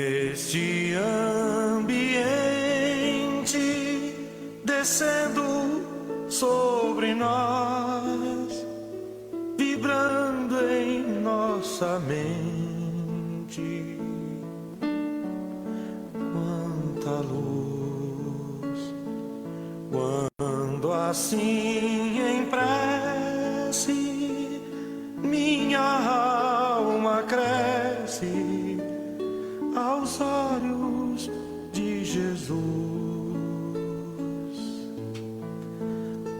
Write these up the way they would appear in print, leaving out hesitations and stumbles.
Neste ambiente, descendo sobre nós, vibrando em nossa mente, quanta luz, quando assim em prece minha alma cresce aos olhos de Jesus.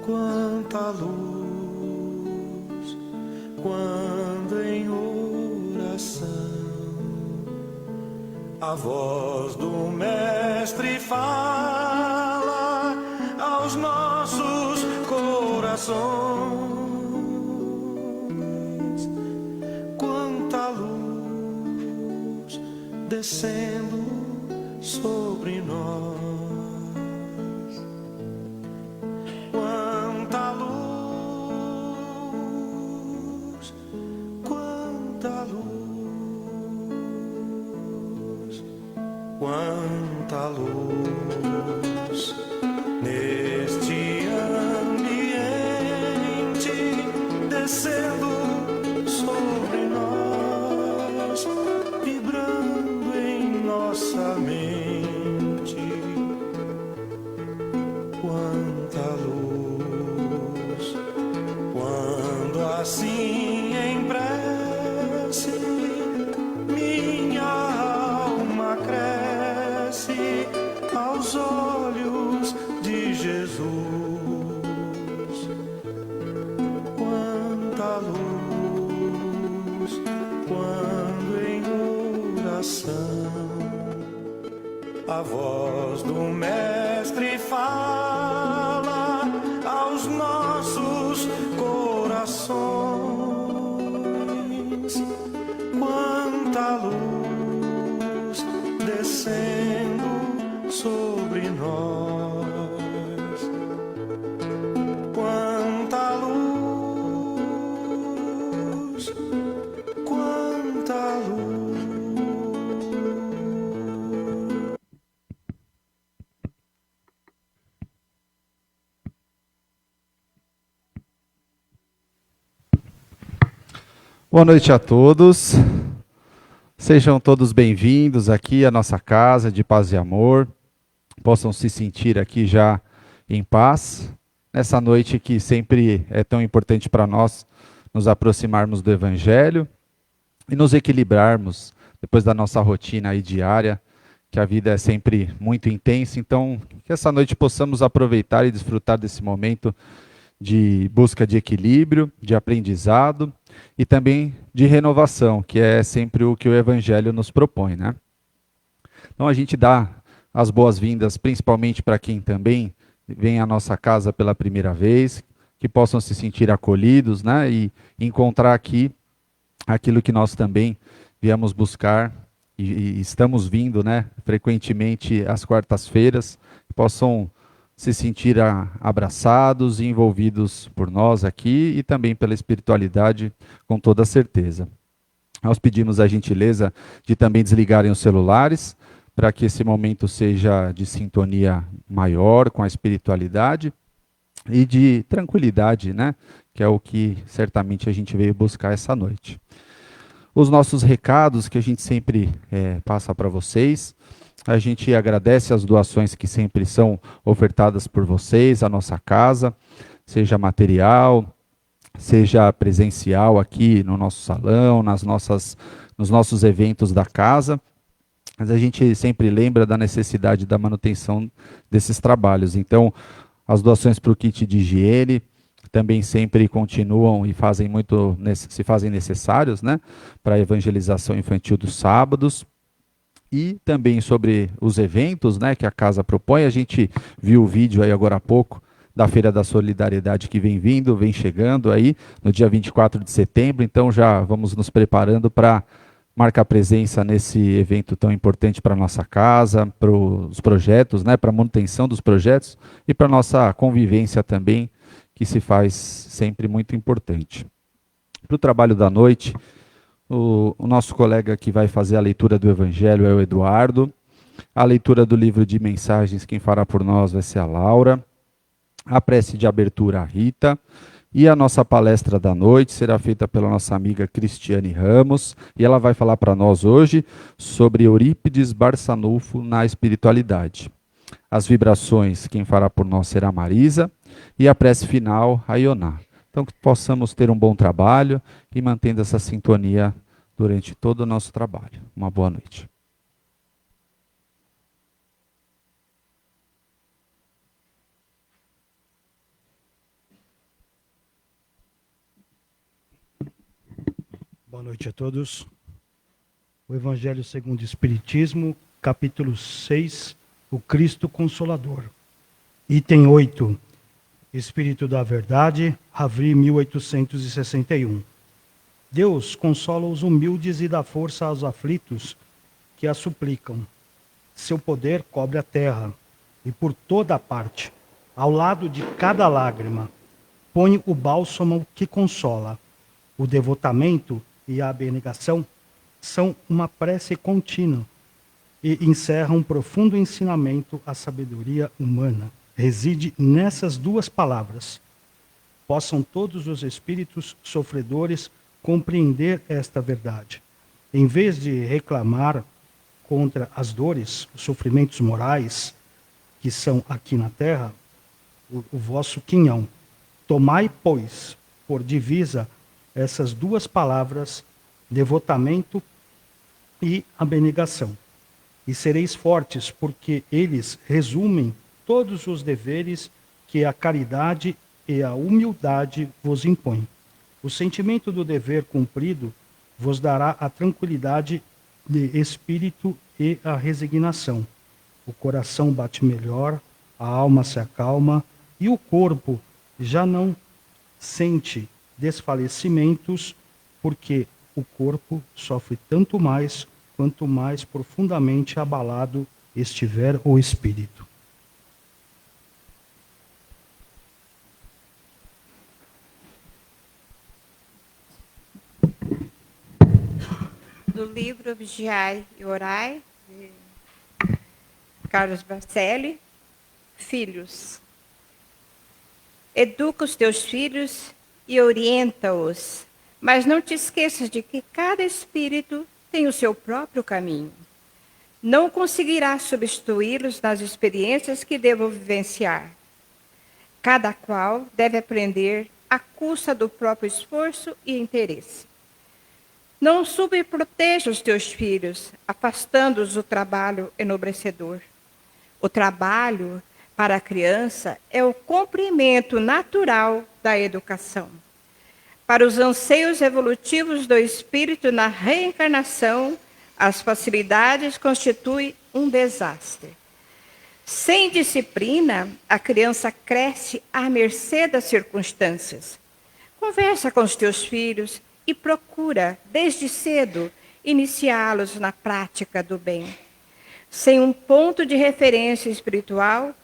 Quanta luz, quando em oração a voz do Mestre fala aos nossos corações. Quanta luz descendo sobre nós, quanta luz, quanta luz, quanta luz neste ambiente, descendo sobre nós, vibrando em nossa mente, quanta luz, quando assim em prece minha alma cresce aos olhos de Jesus. Quanta luz, quando em oração a voz do Mestre fala aos nossos corações. Quanta luz descendo sobre nós, quanta luz, quanta luz. Boa noite a todos, sejam todos bem-vindos aqui à nossa casa de paz e amor, possam se sentir aqui já em paz, nessa noite que sempre é tão importante para nós nos aproximarmos do Evangelho e nos equilibrarmos depois da nossa rotina aí diária, que a vida é sempre muito intensa, então que essa noite possamos aproveitar e desfrutar desse momento de busca de equilíbrio, de aprendizado e também de renovação, que é sempre o que o Evangelho nos propõe, né? Então a gente dá as boas-vindas, principalmente para quem também vem à nossa casa pela primeira vez, que possam se sentir acolhidos, né? E encontrar aqui aquilo que nós também viemos buscar e estamos vindo, né? Frequentemente às quartas-feiras, possam se sentir abraçados e envolvidos por nós aqui e também pela espiritualidade, com toda certeza. Nós pedimos a gentileza de também desligarem os celulares, para que esse momento seja de sintonia maior com a espiritualidade e de tranquilidade, né? Que é o que certamente a gente veio buscar essa noite. Os nossos recados que a gente sempre passa para vocês. A gente agradece as doações que sempre são ofertadas por vocês, à nossa casa, seja material, seja presencial aqui no nosso salão, nos nossos eventos da casa. Mas a gente sempre lembra da necessidade da manutenção desses trabalhos. Então, as doações para o kit de higiene também sempre continuam e se fazem necessários, né, para a evangelização infantil dos sábados. E também sobre os eventos, né, que a casa propõe. A gente viu o vídeo aí agora há pouco da Feira da Solidariedade que vem chegando aí no dia 24 de setembro. Então já vamos nos preparando para marcar presença nesse evento tão importante para a nossa casa, para os projetos, né, para a manutenção dos projetos e para a nossa convivência também, que se faz sempre muito importante. Para o trabalho da noite, O nosso colega que vai fazer a leitura do Evangelho é o Eduardo. A leitura do livro de mensagens, quem fará por nós vai ser a Laura. A prece de abertura, a Rita. E a nossa palestra da noite será feita pela nossa amiga Cristiane Ramos. E ela vai falar para nós hoje sobre Eurípides Barçanufo na espiritualidade. As vibrações, quem fará por nós será a Marisa. E a prece final, a Ioná. Então, que possamos ter um bom trabalho e mantendo essa sintonia durante todo o nosso trabalho. Uma boa noite. Boa noite a todos. O Evangelho segundo o Espiritismo, capítulo 6, o Cristo Consolador. Item 8, Espírito da Verdade, Havri 1861. Deus consola os humildes e dá força aos aflitos que a suplicam. Seu poder cobre a terra e por toda a parte, ao lado de cada lágrima, põe o bálsamo que consola. O devotamento e a abnegação são uma prece contínua e encerram um profundo ensinamento à sabedoria humana. Reside nessas duas palavras. Possam todos os espíritos sofredores compreender esta verdade. Em vez de reclamar contra as dores, os sofrimentos morais que são aqui na terra, o vosso quinhão. Tomai, pois, por divisa essas duas palavras, devotamento e abnegação. E sereis fortes, porque eles resumem todos os deveres que a caridade e a humildade vos impõem. O sentimento do dever cumprido vos dará a tranquilidade de espírito e a resignação. O coração bate melhor, a alma se acalma e o corpo já não sente desfalecimentos, porque o corpo sofre tanto mais quanto mais profundamente abalado estiver o espírito. Do livro Vigiai e Orai, de Carlos Bacelli. Filhos. Educa os teus filhos e orienta-os, mas não te esqueças de que cada espírito tem o seu próprio caminho. Não conseguirás substituí-los nas experiências que devo vivenciar. Cada qual deve aprender à custa do próprio esforço e interesse. Não subproteja os teus filhos, afastando-os do trabalho enobrecedor. O trabalho para a criança é o cumprimento natural da educação. Para os anseios evolutivos do espírito na reencarnação, as facilidades constituem um desastre. Sem disciplina, a criança cresce à mercê das circunstâncias. Conversa com os teus filhos e procura, desde cedo, iniciá-los na prática do bem. Sem um ponto de referência espiritual,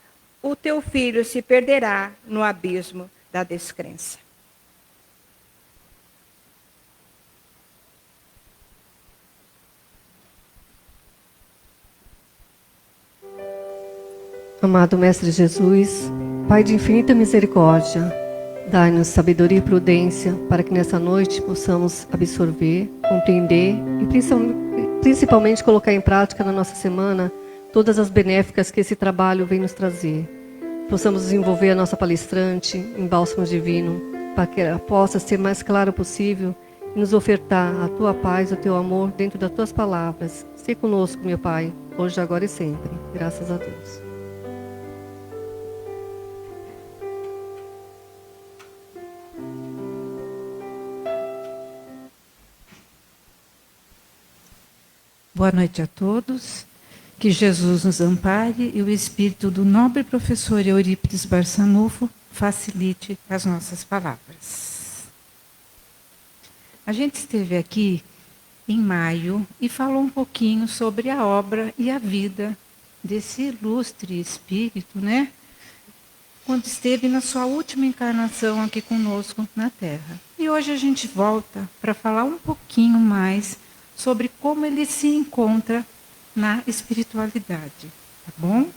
o teu filho se perderá no abismo da descrença. Amado Mestre Jesus, Pai de infinita misericórdia, dai-nos sabedoria e prudência para que nessa noite possamos absorver, compreender e principalmente colocar em prática na nossa semana todas as benéficas que esse trabalho vem nos trazer. Possamos desenvolver a nossa palestrante em bálsamo divino, para que ela possa ser mais claro possível e nos ofertar a tua paz, o teu amor dentro das tuas palavras. Se conosco, meu Pai, hoje, agora e sempre. Graças a Deus. Boa noite a todos. Que Jesus nos ampare e o espírito do nobre professor Eurípides Barçanufo facilite as nossas palavras. A gente esteve aqui em maio e falou um pouquinho sobre a obra e a vida desse ilustre espírito, né? Quando esteve na sua última encarnação aqui conosco na Terra. E hoje a gente volta para falar um pouquinho mais sobre como ele se encontra na espiritualidade, tá bom?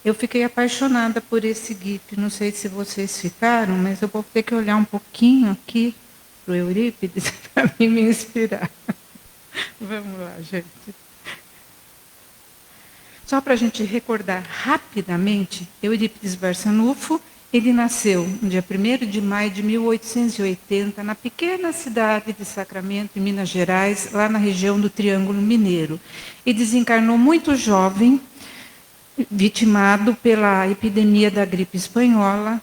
Eu fiquei apaixonada por esse GIF, não sei se vocês ficaram, mas eu vou ter que olhar um pouquinho aqui para o Eurípides para me inspirar. Vamos lá, gente. Só para a gente recordar rapidamente, Eurípides Barçanufo, ele nasceu no dia 1º de maio de 1880, na pequena cidade de Sacramento, em Minas Gerais, lá na região do Triângulo Mineiro. E desencarnou muito jovem, vitimado pela epidemia da gripe espanhola,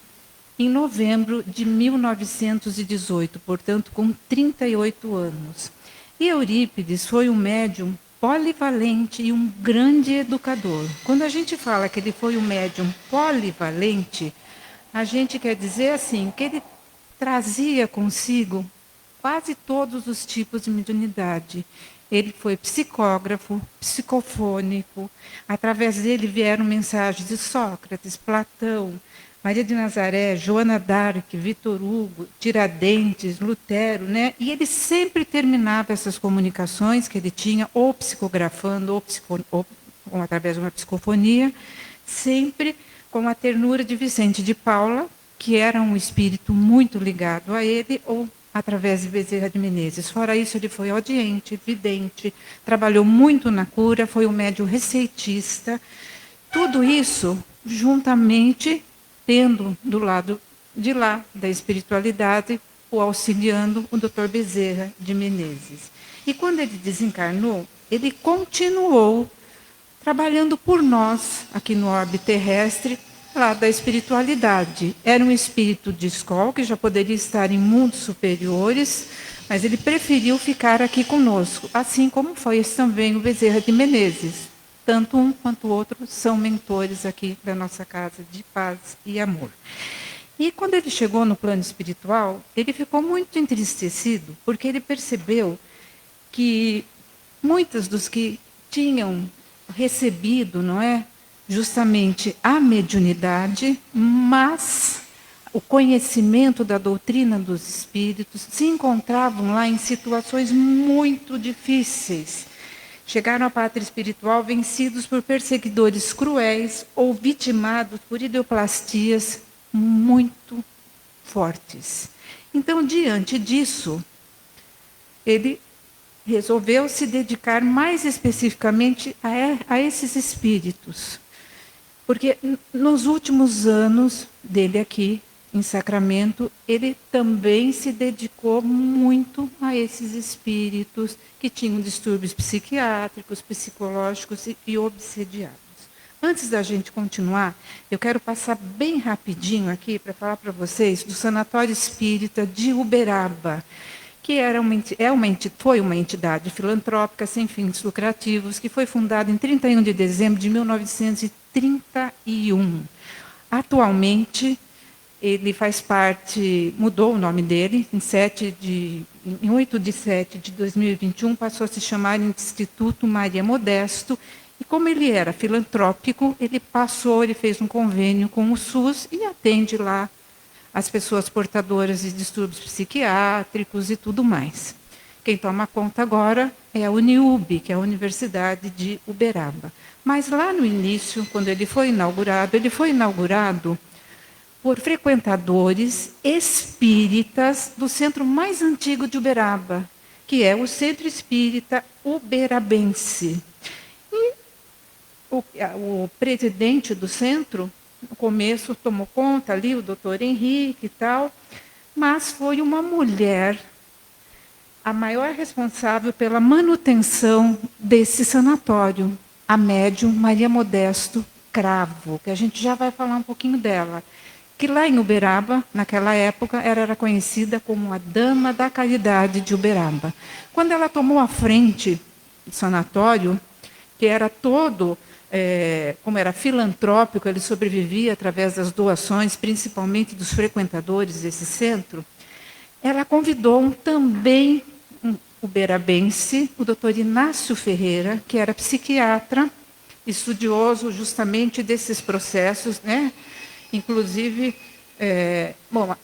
em novembro de 1918, portanto, com 38 anos. E Eurípides foi um médium polivalente e um grande educador. Quando a gente fala que ele foi um médium polivalente, a gente quer dizer assim, que ele trazia consigo quase todos os tipos de mediunidade. Ele foi psicógrafo, psicofônico, através dele vieram mensagens de Sócrates, Platão, Maria de Nazaré, Joana d'Arc, Vitor Hugo, Tiradentes, Lutero, né? E ele sempre terminava essas comunicações que ele tinha, ou psicografando, ou através de uma psicofonia, sempre com a ternura de Vicente de Paula, que era um espírito muito ligado a ele, ou através de Bezerra de Menezes. Fora isso, ele foi audiente, vidente, trabalhou muito na cura, foi um médium receitista. Tudo isso, juntamente, tendo do lado de lá da espiritualidade, o auxiliando o Dr. Bezerra de Menezes. E quando ele desencarnou, ele continuou trabalhando por nós, aqui no orbe terrestre, lá da espiritualidade. Era um espírito de escola, que já poderia estar em mundos superiores, mas ele preferiu ficar aqui conosco, assim como foi esse também o Bezerra de Menezes. Tanto um quanto o outro são mentores aqui da nossa casa de paz e amor. E quando ele chegou no plano espiritual, ele ficou muito entristecido, porque ele percebeu que muitos dos que tinham recebido, não é, justamente a mediunidade, mas o conhecimento da doutrina dos espíritos, se encontravam lá em situações muito difíceis. Chegaram à pátria espiritual vencidos por perseguidores cruéis ou vitimados por idioplastias muito fortes. Então, diante disso, ele resolveu se dedicar mais especificamente a esses espíritos. Porque nos últimos anos dele aqui, em Sacramento, ele também se dedicou muito a esses espíritos que tinham distúrbios psiquiátricos, psicológicos e obsediados. Antes da gente continuar, eu quero passar bem rapidinho aqui para falar para vocês do Sanatório Espírita de Uberaba, que foi uma entidade filantrópica sem fins lucrativos, que foi fundada em 31 de dezembro de 1931. Atualmente, ele faz parte, mudou o nome dele, em 8 de 7 de 2021, passou a se chamar Instituto Maria Modesto, e como ele era filantrópico, ele fez um convênio com o SUS e atende lá as pessoas portadoras de distúrbios psiquiátricos e tudo mais. Quem toma conta agora é a Uniub, que é a Universidade de Uberaba. Mas lá no início, quando ele foi inaugurado por frequentadores espíritas do centro mais antigo de Uberaba, que é o Centro Espírita Uberabense. E o presidente do centro, no começo, tomou conta ali, o doutor Henrique e tal, mas foi uma mulher a maior responsável pela manutenção desse sanatório, a médium Maria Modesto Cravo, que a gente já vai falar um pouquinho dela, que lá em Uberaba, naquela época, era conhecida como a Dama da Caridade de Uberaba. Quando ela tomou a frente do sanatório, que era todo... como era filantrópico, ele sobrevivia através das doações, principalmente dos frequentadores desse centro, ela convidou também um uberabense, o doutor Inácio Ferreira, que era psiquiatra, estudioso justamente desses processos, né? Inclusive,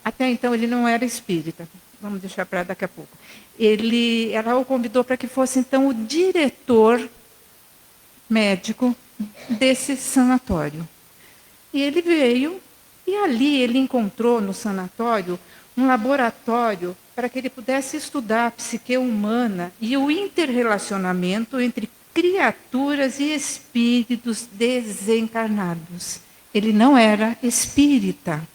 até então ele não era espírita, vamos deixar para daqui a pouco. Ela o convidou para que fosse, então, o diretor médico desse sanatório. E ele veio, e ali ele encontrou no sanatório um laboratório para que ele pudesse estudar a psique humana e o interrelacionamento entre criaturas e espíritos desencarnados. Ele não era espírita,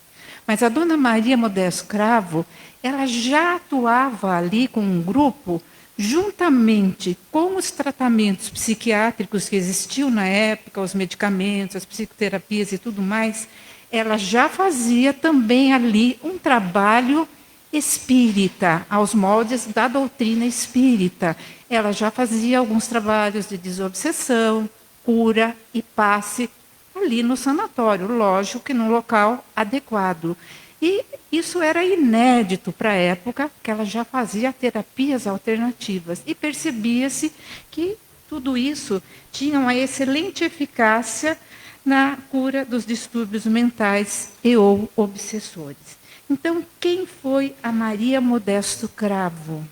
mas a dona Maria Modesto Cravo, ela já atuava ali com um grupo, juntamente com os tratamentos psiquiátricos que existiam na época, os medicamentos, as psicoterapias e tudo mais, ela já fazia também ali um trabalho espírita, aos moldes da doutrina espírita. Ela já fazia alguns trabalhos de desobsessão, cura e passe ali no sanatório, lógico que num local adequado. E isso era inédito para a época, que ela já fazia terapias alternativas. E percebia-se que tudo isso tinha uma excelente eficácia na cura dos distúrbios mentais e ou obsessores. Então, quem foi a Maria Modesto Cravo?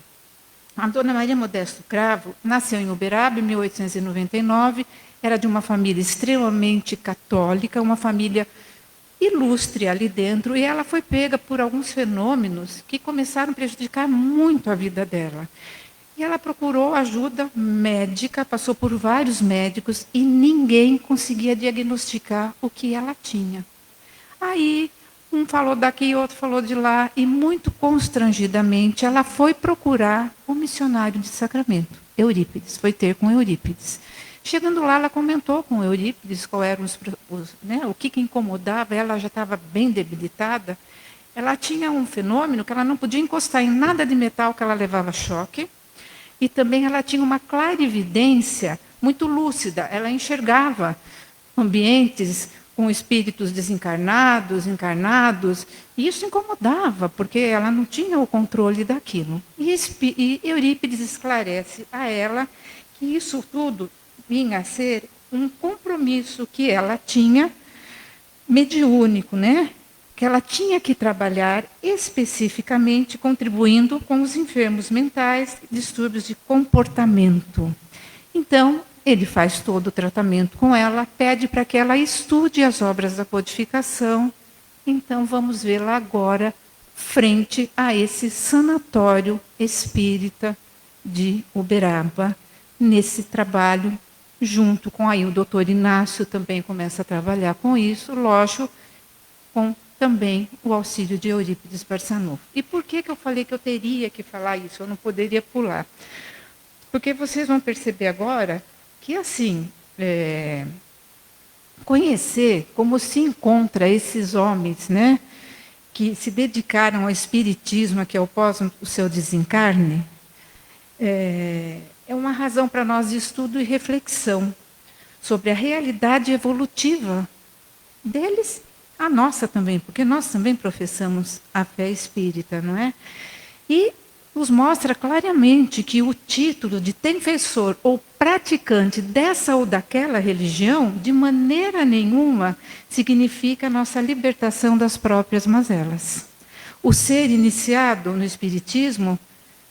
A dona Maria Modesto Cravo nasceu em Uberaba, em 1899, era de uma família extremamente católica, uma família ilustre ali dentro, e ela foi pega por alguns fenômenos que começaram a prejudicar muito a vida dela. E ela procurou ajuda médica, passou por vários médicos, e ninguém conseguia diagnosticar o que ela tinha. Aí, um falou daqui, outro falou de lá, e muito constrangidamente ela foi procurar o missionário de Sacramento, Eurípides, foi ter com Eurípides. Chegando lá, ela comentou com Eurípides qual eram o que incomodava, ela já estava bem debilitada. Ela tinha um fenômeno que ela não podia encostar em nada de metal que ela levava choque, e também ela tinha uma clarividência muito lúcida, ela enxergava ambientes com espíritos desencarnados, encarnados, e isso incomodava, porque ela não tinha o controle daquilo. E Eurípides esclarece a ela que isso tudo vinha a ser um compromisso que ela tinha, mediúnico, né? Que ela tinha que trabalhar especificamente contribuindo com os enfermos mentais e distúrbios de comportamento. Então, ele faz todo o tratamento com ela, pede para que ela estude as obras da codificação. Então, vamos vê-la agora frente a esse sanatório espírita de Uberaba, nesse trabalho, junto com aí o doutor Inácio também começa a trabalhar com isso, lógico, com também o auxílio de Eurípides Barçanufo. E por que eu falei que eu teria que falar isso? Eu não poderia pular. Porque vocês vão perceber agora que, assim, conhecer como se encontra esses homens, né, que se dedicaram ao espiritismo, que após o seu desencarne, é uma razão para nós de estudo e reflexão sobre a realidade evolutiva deles, a nossa também, porque nós também professamos a fé espírita, não é? E nos mostra claramente que o título de defensor ou praticante dessa ou daquela religião, de maneira nenhuma, significa a nossa libertação das próprias mazelas. O ser iniciado no espiritismo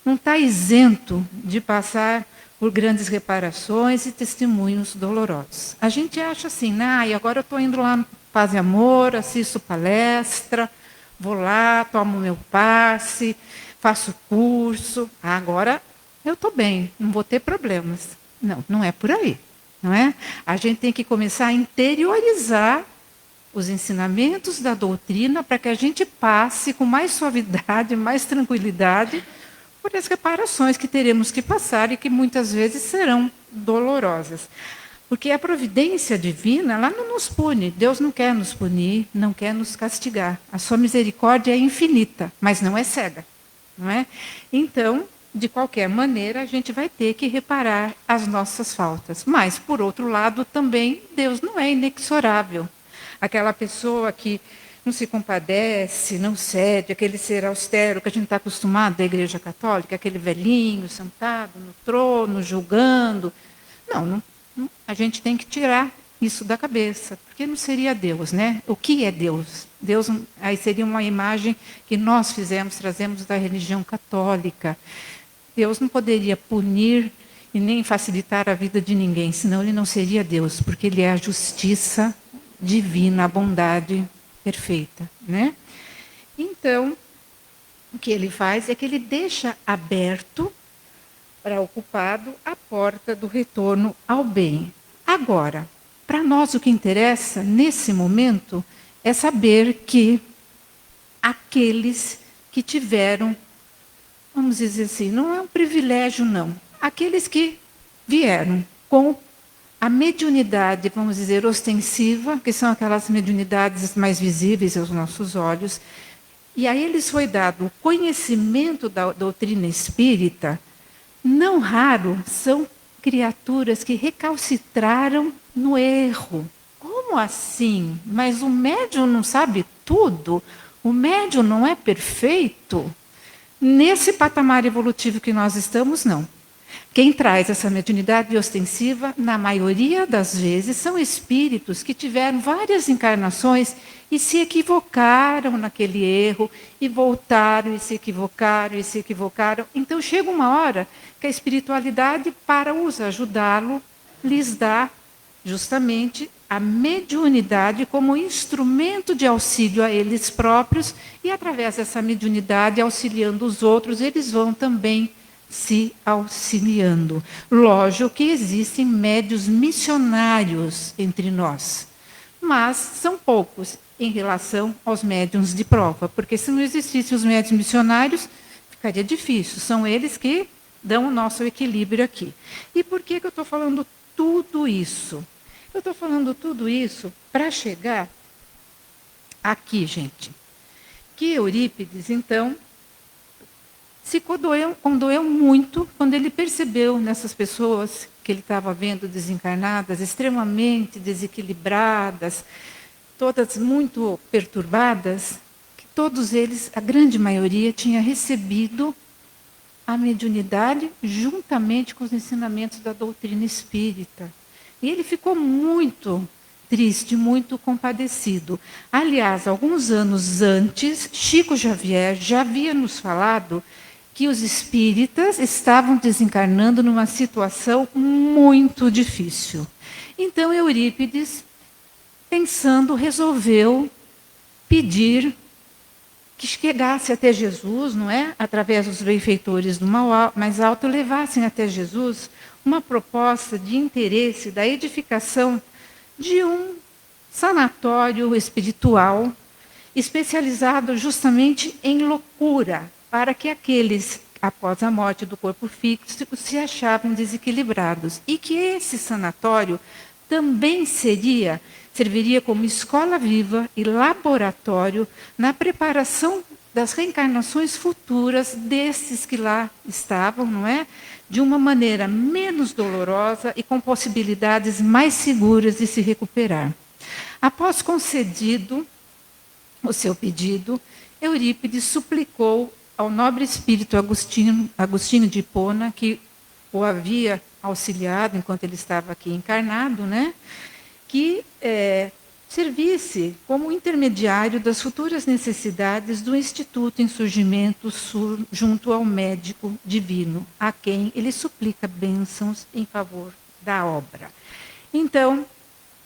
não está isento de passar por grandes reparações e testemunhos dolorosos. A gente acha assim, e agora eu estou indo lá no Paz e Amor, assisto palestra, vou lá, tomo meu passe, faço curso, agora eu estou bem, não vou ter problemas. Não, não é por aí, não é? A gente tem que começar a interiorizar os ensinamentos da doutrina para que a gente passe com mais suavidade, mais tranquilidade, por as reparações que teremos que passar e que muitas vezes serão dolorosas. Porque a providência divina, ela não nos pune. Deus não quer nos punir, não quer nos castigar. A sua misericórdia é infinita, mas não é cega. Não é? Então, de qualquer maneira, a gente vai ter que reparar as nossas faltas. Mas, por outro lado, também, Deus não é inexorável. Aquela pessoa que não se compadece, não cede, aquele ser austero que a gente está acostumado da Igreja Católica, aquele velhinho sentado no trono, julgando. Não, a gente tem que tirar isso da cabeça, porque não seria Deus, né? O que é Deus? Deus aí seria uma imagem que nós trazemos da religião católica. Deus não poderia punir e nem facilitar a vida de ninguém, senão ele não seria Deus, porque ele é a justiça divina, a bondade perfeita, né? Então, o que ele faz é que ele deixa aberto para o culpado a porta do retorno ao bem. Agora, para nós o que interessa nesse momento é saber que aqueles que tiveram, vamos dizer assim, não é um privilégio não, aqueles que vieram com a mediunidade, vamos dizer, ostensiva, que são aquelas mediunidades mais visíveis aos nossos olhos, e a eles foi dado o conhecimento da doutrina espírita, não raro são criaturas que recalcitraram no erro. Como assim? Mas o médium não sabe tudo? O médium não é perfeito? Nesse patamar evolutivo que nós estamos, não. Quem traz essa mediunidade ostensiva, na maioria das vezes, são espíritos que tiveram várias encarnações e se equivocaram naquele erro, e voltaram e se equivocaram e se equivocaram. Então chega uma hora que a espiritualidade, para os ajudá-lo, lhes dá justamente a mediunidade como instrumento de auxílio a eles próprios, e através dessa mediunidade, auxiliando os outros, eles vão também se auxiliando. Lógico que existem médios missionários entre nós, mas são poucos em relação aos médiuns de prova, porque se não existissem os médiuns missionários, ficaria difícil. São eles que dão o nosso equilíbrio aqui. E por que eu estou falando tudo isso? Eu estou falando tudo isso para chegar aqui, gente. Que Eurípides, então, se condoeu muito quando ele percebeu nessas pessoas que ele estava vendo desencarnadas, extremamente desequilibradas, todas muito perturbadas, que todos eles, a grande maioria, tinha recebido a mediunidade juntamente com os ensinamentos da doutrina espírita. E ele ficou muito triste, muito compadecido. Aliás, alguns anos antes, Chico Xavier já havia nos falado que os espíritas estavam desencarnando numa situação muito difícil. Então, Eurípides, pensando, resolveu pedir que chegasse até Jesus, não é? Através dos benfeitores do mais alto, levassem até Jesus uma proposta de interesse da edificação de um sanatório espiritual especializado justamente em loucura, para que aqueles, após a morte do corpo físico, se achavam desequilibrados. E que esse sanatório também serviria como escola viva e laboratório na preparação das reencarnações futuras desses que lá estavam, não é? De uma maneira menos dolorosa e com possibilidades mais seguras de se recuperar. Após concedido o seu pedido, Eurípides suplicou ao nobre espírito Agostinho de Hipona, que o havia auxiliado enquanto ele estava aqui encarnado, né, que servisse como intermediário das futuras necessidades do Instituto em Surgimento junto ao médico divino, a quem ele suplica bênçãos em favor da obra. Então,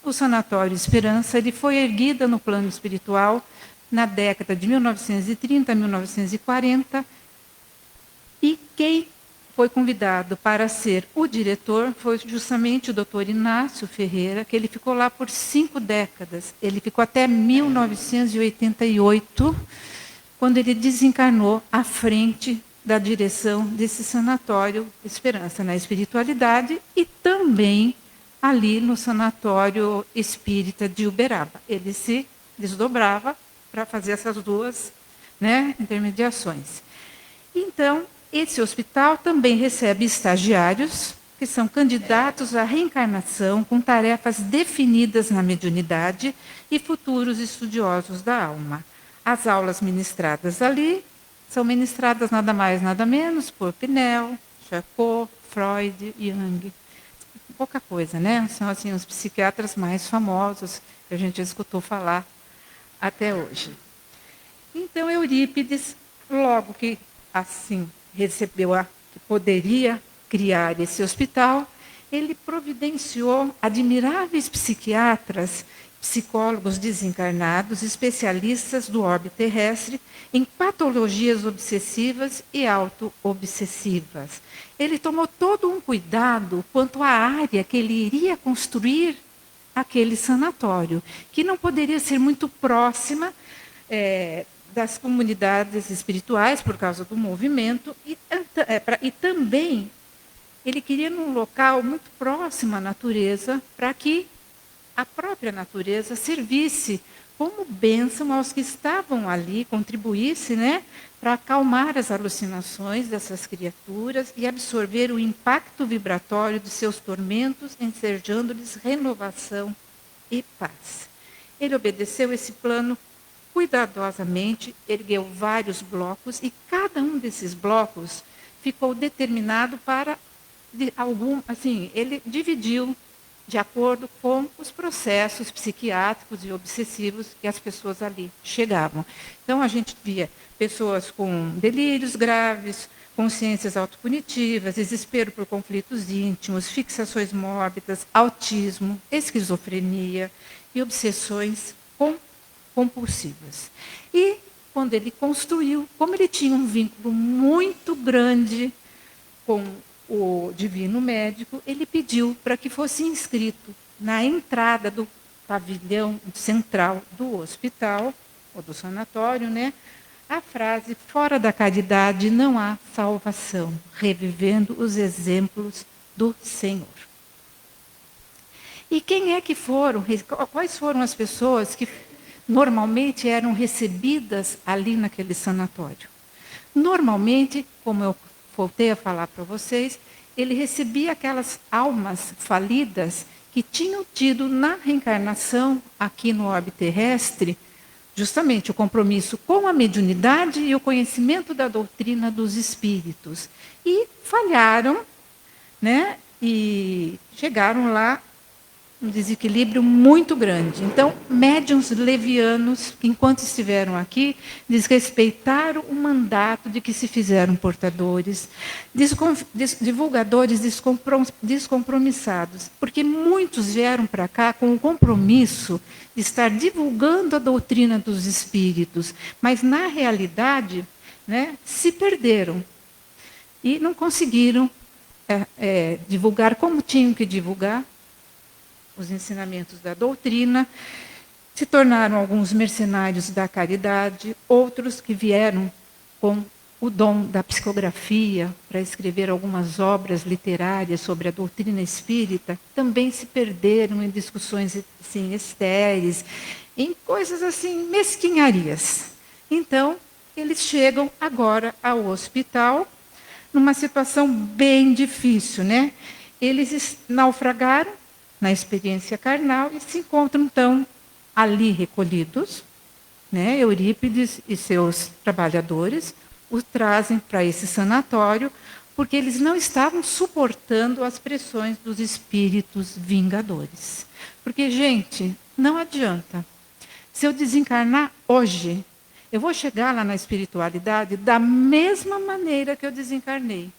o Sanatório Esperança ele foi erguido no plano espiritual na década de 1930 a 1940, e quem foi convidado para ser o diretor foi justamente o Dr. Inácio Ferreira, que ele ficou lá por 5 décadas. Ele ficou até 1988, quando ele desencarnou à frente da direção desse Sanatório Esperança na espiritualidade e também ali no Sanatório Espírita de Uberaba. Ele se desdobrava para fazer essas duas, né, intermediações. Então, esse hospital também recebe estagiários, que são candidatos à reencarnação com tarefas definidas na mediunidade e futuros estudiosos da alma. As aulas ministradas ali são ministradas nada mais, nada menos por Pinel, Charcot, Freud, Jung. pouca coisa, né? São assim os psiquiatras mais famosos que a gente já escutou falar até hoje. Então Eurípides, logo que assim recebeu que poderia criar esse hospital, ele providenciou admiráveis psiquiatras, psicólogos desencarnados, especialistas do orbe terrestre em patologias obsessivas e auto-obsessivas. Ele tomou todo um cuidado quanto à área que ele iria construir aquele sanatório, que não poderia ser muito próxima das comunidades espirituais, por causa do movimento, e também ele queria num local muito próximo à natureza, para que a própria natureza servisse como bênção aos que estavam ali, contribuísse, né, para acalmar as alucinações dessas criaturas e absorver o impacto vibratório de seus tormentos, ensejando-lhes renovação e paz. Ele obedeceu esse plano cuidadosamente, ergueu vários blocos e cada um desses blocos ficou determinado para ele dividiu de acordo com os processos psiquiátricos e obsessivos que as pessoas ali chegavam. Então, a gente via pessoas com delírios graves, consciências autopunitivas, desespero por conflitos íntimos, fixações mórbidas, autismo, esquizofrenia e obsessões compulsivas. E, quando ele construiu, como ele tinha um vínculo muito grande com o divino médico, ele pediu para que fosse inscrito na entrada do pavilhão central do hospital, ou do sanatório, né, a frase: fora da caridade não há salvação, revivendo os exemplos do Senhor. E quais foram as pessoas que normalmente eram recebidas ali naquele sanatório? Normalmente, como eu voltei a falar para vocês, ele recebia aquelas almas falidas que tinham tido na reencarnação aqui no orbe terrestre justamente o compromisso com a mediunidade e o conhecimento da doutrina dos espíritos. E falharam, né? E chegaram lá um desequilíbrio muito grande. Então, médiuns levianos, que enquanto estiveram aqui, desrespeitaram o mandato de que se fizeram portadores, divulgadores descompromissados, porque muitos vieram para cá com o compromisso de estar divulgando a doutrina dos espíritos, mas, na realidade, né, se perderam e não conseguiram divulgar como tinham que divulgar os ensinamentos da doutrina, se tornaram alguns mercenários da caridade, outros que vieram com o dom da psicografia para escrever algumas obras literárias sobre a doutrina espírita, também se perderam em discussões assim, estéreis, em coisas assim, mesquinharias. Então, eles chegam agora ao hospital, numa situação bem difícil, né? Eles naufragaram na experiência carnal e se encontram, então, ali recolhidos, né? Eurípides e seus trabalhadores os trazem para esse sanatório, porque eles não estavam suportando as pressões dos espíritos vingadores. Porque, gente, não adianta. Se eu desencarnar hoje, eu vou chegar lá na espiritualidade da mesma maneira que eu desencarnei,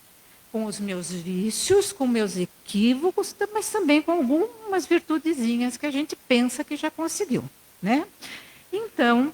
com os meus vícios, com meus equívocos, mas também com algumas virtudezinhas que a gente pensa que já conseguiu, né? Então,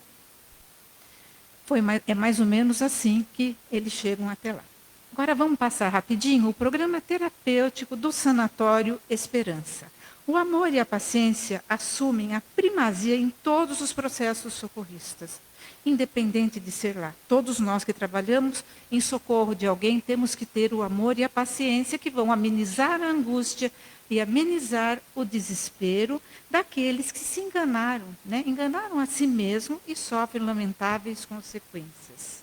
é mais ou menos assim que eles chegam até lá. Agora vamos passar rapidinho o programa terapêutico do Sanatório Esperança. O amor e a paciência assumem a primazia em todos os processos socorristas, independente de ser lá. Todos nós que trabalhamos em socorro de alguém temos que ter o amor e a paciência que vão amenizar a angústia e amenizar o desespero daqueles que se enganaram, né? Enganaram a si mesmo e sofrem lamentáveis consequências.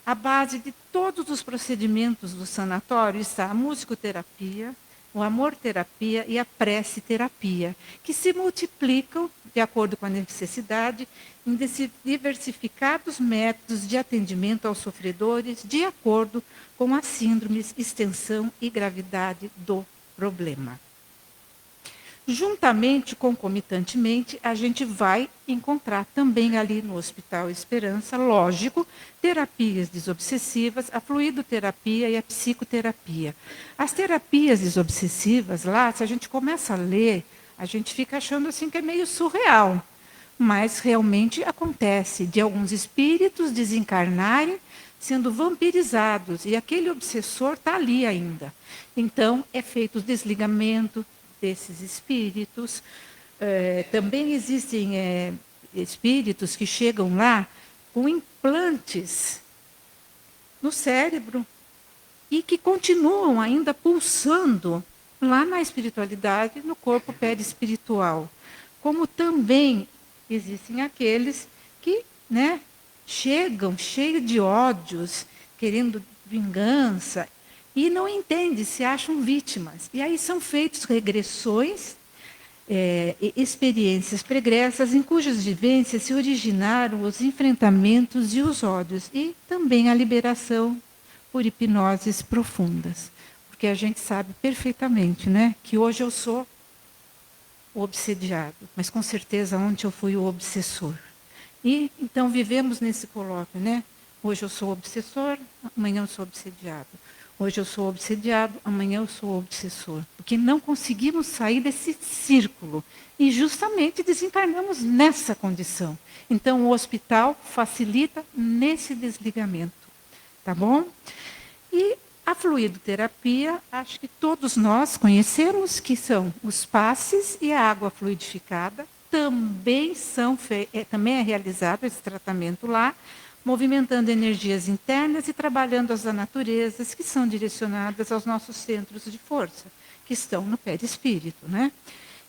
A base de todos os procedimentos do sanatório está a musicoterapia, o amor-terapia e a prece-terapia, que se multiplicam, de acordo com a necessidade, em diversificados métodos de atendimento aos sofredores, de acordo com as síndromes, extensão e gravidade do problema. Juntamente, concomitantemente, a gente vai encontrar também ali no Hospital Esperança, lógico, terapias desobsessivas, a fluidoterapia e a psicoterapia. As terapias desobsessivas lá, se a gente começa a ler, a gente fica achando assim que é meio surreal. Mas realmente acontece de alguns espíritos desencarnarem sendo vampirizados e aquele obsessor está ali ainda. Então, é feito o desligamento desses espíritos. Também existem espíritos que chegam lá com implantes no cérebro e que continuam ainda pulsando lá na espiritualidade, no corpo perispiritual. Como também existem aqueles que, né, chegam cheios de ódios, querendo vingança, e não entendem, se acham vítimas. E aí são feitas regressões, experiências pregressas, em cujas vivências se originaram os enfrentamentos e os ódios, e também a liberação por hipnoses profundas. Porque a gente sabe perfeitamente, né, que hoje eu sou o obsediado, mas com certeza ontem eu fui o obsessor. E então vivemos nesse colóquio, né? Hoje eu sou obsessor, amanhã eu sou obsediado. Hoje eu sou obsediado, amanhã eu sou obsessor. Porque não conseguimos sair desse círculo. E justamente desencarnamos nessa condição. Então o hospital facilita nesse desligamento. Tá bom? E a fluidoterapia, acho que todos nós conhecemos, que são os passes e a água fluidificada. Também é realizado esse tratamento lá, movimentando energias internas e trabalhando as da naturezas que são direcionadas aos nossos centros de força, que estão no perispírito, né?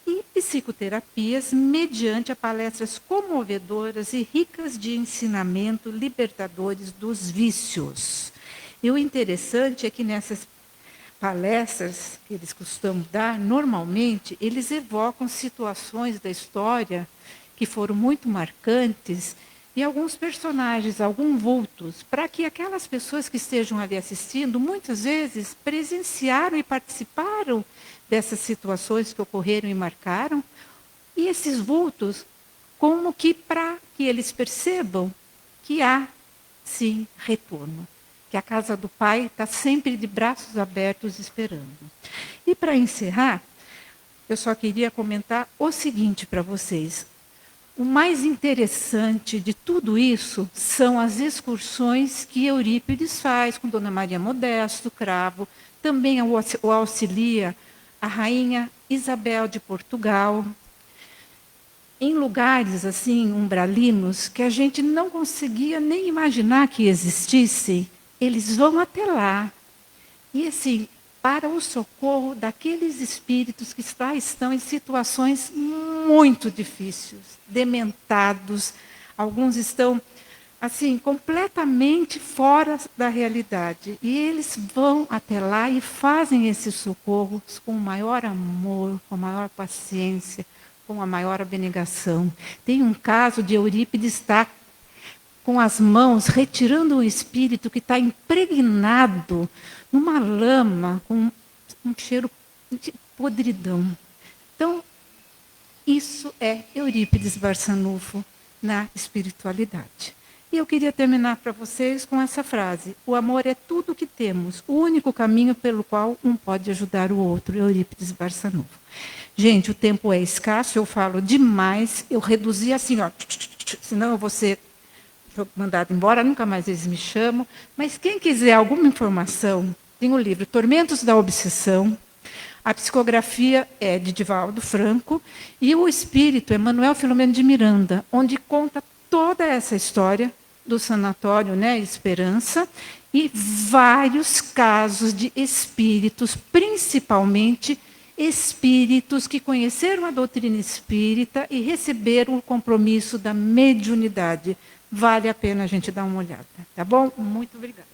E psicoterapias mediante a palestras comovedoras e ricas de ensinamento libertadores dos vícios. E o interessante é que nessas palestras que eles costumam dar, normalmente, eles evocam situações da história que foram muito marcantes e alguns personagens, alguns vultos, para que aquelas pessoas que estejam ali assistindo, muitas vezes presenciaram e participaram dessas situações que ocorreram e marcaram, e esses vultos, como que para que eles percebam que há, sim, retorno. Que a casa do Pai está sempre de braços abertos esperando. E para encerrar, eu só queria comentar o seguinte para vocês. O mais interessante de tudo isso são as excursões que Eurípides faz com Dona Maria Modesto, Cravo, também o auxilia a rainha Isabel de Portugal, em lugares assim, umbralinos, que a gente não conseguia nem imaginar que existissem. Eles vão até lá. E assim, para o socorro daqueles espíritos que estão em situações muito difíceis, dementados, alguns estão assim completamente fora da realidade. E eles vão até lá e fazem esses socorros com o maior amor, com a maior paciência, com a maior abnegação. Tem um caso de Eurípides estar com as mãos, retirando o espírito que está impregnado numa lama, com um cheiro de podridão. Então, isso é Eurípides Barçanufo na espiritualidade. E eu queria terminar para vocês com essa frase: o amor é tudo o que temos, o único caminho pelo qual um pode ajudar o outro. Eurípides Barçanufo. Gente, o tempo é escasso, eu falo demais, eu reduzi assim, ó, senão eu vou ser mandado embora, nunca mais eles me chamam. Mas quem quiser alguma informação, tem o livro Tormentos da Obsessão, a psicografia é de Divaldo Franco, e o espírito é Manuel Filomeno de Miranda, onde conta toda essa história do sanatório, né, Esperança, e vários casos de espíritos, principalmente espíritos que conheceram a doutrina espírita e receberam o compromisso da mediunidade. Vale a pena a gente dar uma olhada, tá bom? Muito obrigada.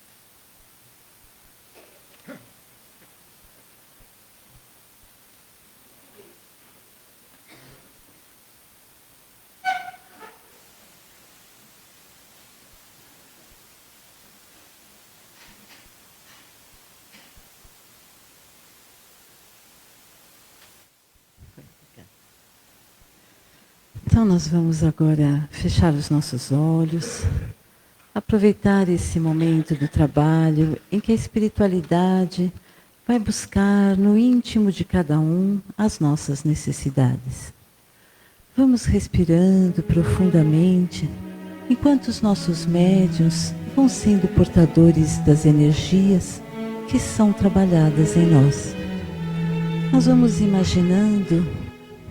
Então nós vamos agora fechar os nossos olhos, aproveitar esse momento do trabalho em que a espiritualidade vai buscar no íntimo de cada um as nossas necessidades. Vamos respirando profundamente, enquanto os nossos médiuns vão sendo portadores das energias que são trabalhadas em nós. Nós vamos imaginando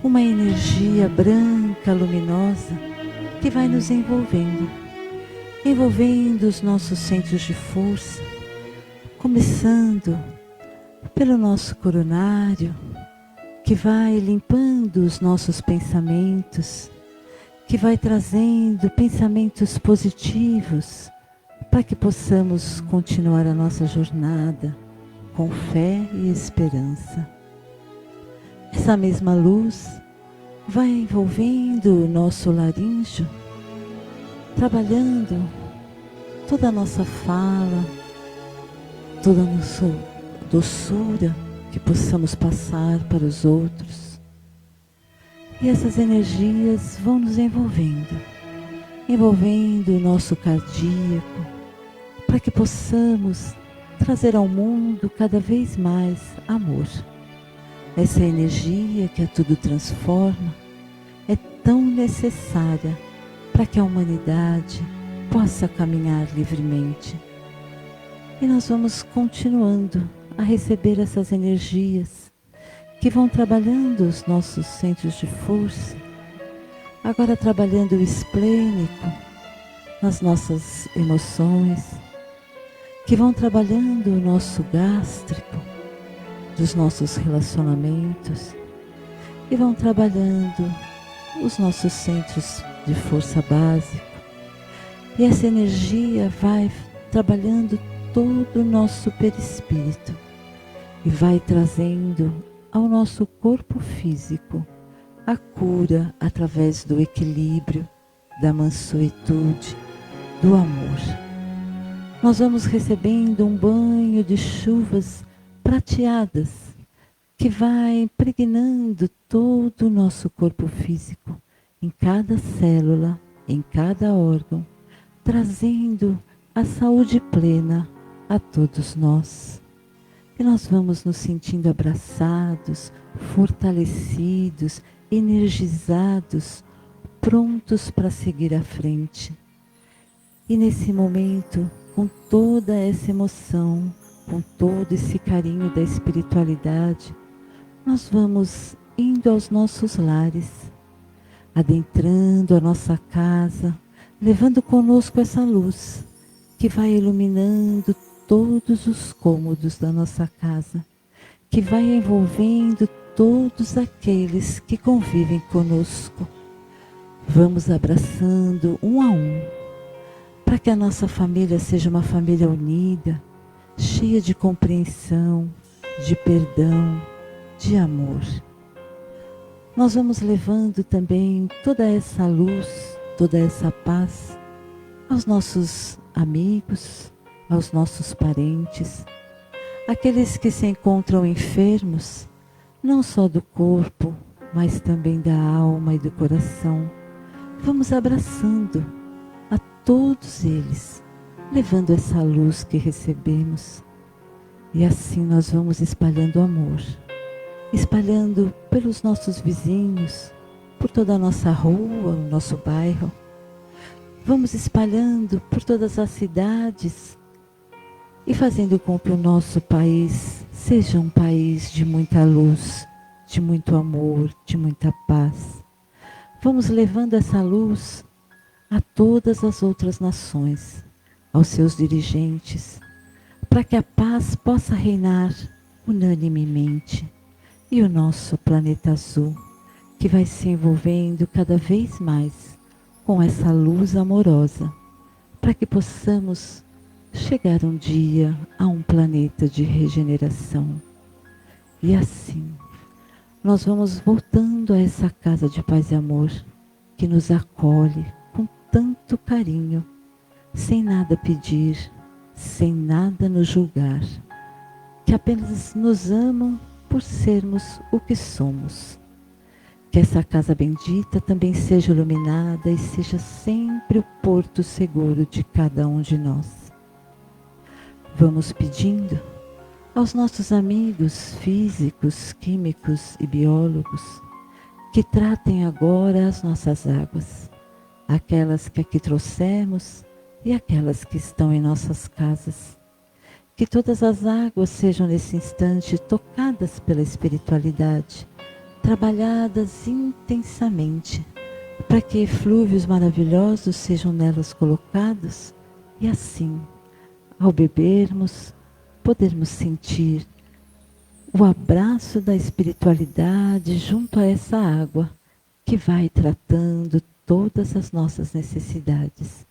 uma energia branca, luminosa, que vai nos envolvendo os nossos centros de força, começando pelo nosso coronário, que vai limpando os nossos pensamentos, que vai trazendo pensamentos positivos para que possamos continuar a nossa jornada com fé e esperança. Essa mesma luz vai envolvendo o nosso laríngeo, trabalhando toda a nossa fala, toda a nossa doçura que possamos passar para os outros. E essas energias vão nos envolvendo o nosso cardíaco, para que possamos trazer ao mundo cada vez mais amor. Essa energia que a tudo transforma é tão necessária para que a humanidade possa caminhar livremente. E nós vamos continuando a receber essas energias que vão trabalhando os nossos centros de força, agora trabalhando o esplênico nas nossas emoções, que vão trabalhando o nosso gástrico, dos nossos relacionamentos, e vão trabalhando os nossos centros de força básica. E essa energia vai trabalhando todo o nosso perispírito e vai trazendo ao nosso corpo físico a cura através do equilíbrio, da mansuetude, do amor. Nós vamos recebendo um banho de chuvas prateadas que vai impregnando todo o nosso corpo físico, em cada célula, em cada órgão, trazendo a saúde plena a todos nós. E nós vamos nos sentindo abraçados, fortalecidos, energizados, prontos para seguir à frente. E nesse momento, com toda essa emoção, com todo esse carinho da espiritualidade, nós vamos indo aos nossos lares, adentrando a nossa casa, levando conosco essa luz que vai iluminando todos os cômodos da nossa casa, que vai envolvendo todos aqueles que convivem conosco. Vamos abraçando um a um, para que a nossa família seja uma família unida, cheia de compreensão, de perdão, de amor. Nós vamos levando também toda essa luz, toda essa paz aos nossos amigos, aos nossos parentes, aqueles que se encontram enfermos, não só do corpo, mas também da alma e do coração. Vamos abraçando a todos eles, levando essa luz que recebemos. E assim nós vamos espalhando amor, espalhando pelos nossos vizinhos, por toda a nossa rua, o nosso bairro. Vamos espalhando por todas as cidades e fazendo com que o nosso país seja um país de muita luz, de muito amor, de muita paz. Vamos levando essa luz a todas as outras nações, aos seus dirigentes, para que a paz possa reinar unanimemente. E o nosso planeta azul, que vai se envolvendo cada vez mais com essa luz amorosa, para que possamos chegar um dia a um planeta de regeneração. E assim, nós vamos voltando a essa casa de paz e amor, que nos acolhe com tanto carinho, sem nada pedir, sem nada nos julgar, que apenas nos amam por sermos o que somos, que essa casa bendita também seja iluminada e seja sempre o porto seguro de cada um de nós. Vamos pedindo aos nossos amigos físicos, químicos e biólogos que tratem agora as nossas águas, aquelas que aqui trouxemos e aquelas que estão em nossas casas. Que todas as águas sejam nesse instante tocadas pela espiritualidade, trabalhadas intensamente, para que eflúvios maravilhosos sejam nelas colocados e assim, ao bebermos, podermos sentir o abraço da espiritualidade junto a essa água que vai tratando todas as nossas necessidades.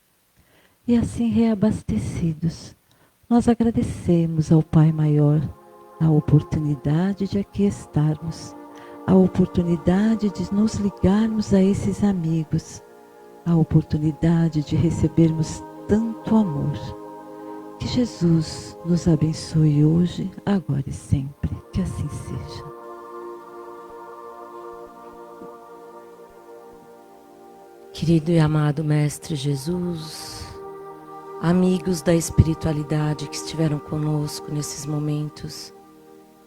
E assim reabastecidos, nós agradecemos ao Pai Maior a oportunidade de aqui estarmos, a oportunidade de nos ligarmos a esses amigos, a oportunidade de recebermos tanto amor. Que Jesus nos abençoe hoje, agora e sempre. Que assim seja. Querido e amado Mestre Jesus, amigos da espiritualidade que estiveram conosco nesses momentos,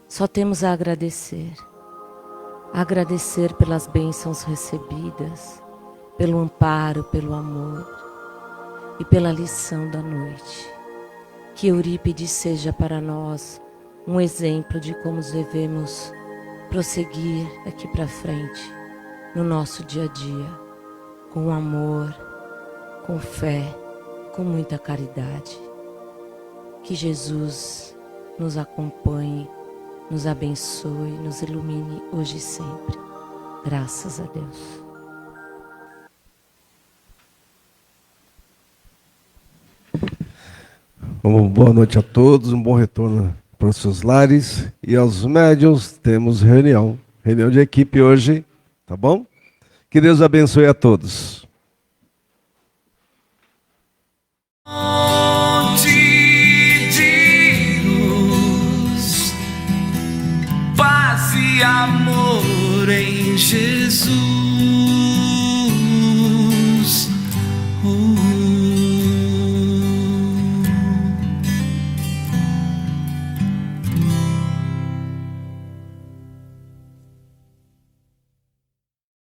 só temos a agradecer. Agradecer pelas bênçãos recebidas, pelo amparo, pelo amor e pela lição da noite. Que Eurípides seja para nós um exemplo de como devemos prosseguir aqui para frente, no nosso dia a dia, com amor, com fé, com muita caridade. Que Jesus nos acompanhe, nos abençoe, nos ilumine hoje e sempre. Graças a Deus. Boa noite a todos, um bom retorno para os seus lares. E aos médiuns, temos reunião de equipe hoje, tá bom? Que Deus abençoe a todos.